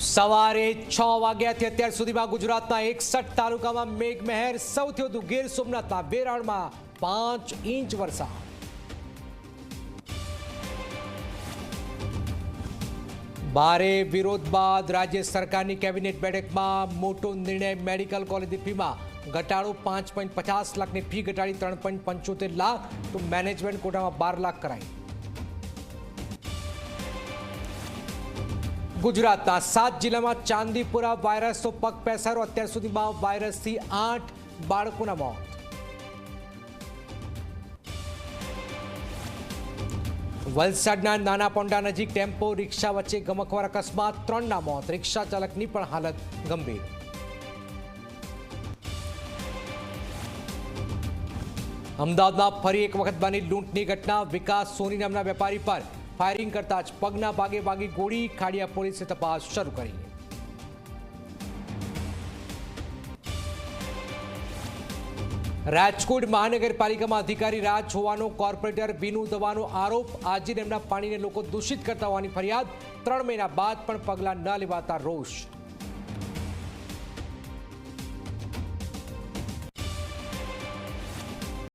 સવારે 6 વાગ્યાથી અત્યાર સુધીમાં ગુજરાતના 61 તાલુકામાં મેઘમહેર, સૌથી વધુ ગીર સોમનાથના વેરાવળમાં 5 ઇંચ વરસાદ। ભારે વિરોધ બાદ રાજ્ય સરકારની કેબિનેટ બેઠકમાં મોટો નિર્ણય। મેડિકલ કોલેજની ફીમાં ઘટાડો, 5.50 લાખની ફી ઘટાડી 3.75 લાખ, તો મેનેજમેન્ટ કોટામાં 12 લાખ કરાઈ। ગુજરાતના 7 જિલ્લામાં ચાંદીપુરા વાયરસનો પગ પેસારો, અત્યાર સુધીમાં વાયરસથી 8 બાળકોના મોત। વલસાડના નાના પોંડા નજીક ટેમ્પો રિક્ષા વચ્ચે ગમખ્વાર અકસ્માત, 3ના મોત, રિક્ષા ચાલકની પણ હાલત ગંભીર। અમદાવાદમાં ફરી એક વખત બની લૂંટની ઘટના। વિકાસ સોની નામના વેપારી પર ફાયરિંગ કરતા જ પગના ભાગે વાગી ગોળી। ખાડિયા પોલીસે તપાસ શરૂ કરી। રાજકોટ મહાનગરપાલિકામાં અધિકારી રાજ હોવાનો કોર્પોરેટર વિનુ દવાનો આરોપ। આજીર એમના પાણીને લોકો દૂષિત કરતા હોવાની ફરિયાદ। 3 મહિના બાદ પણ પગલાં ન લેવાતા રોષ।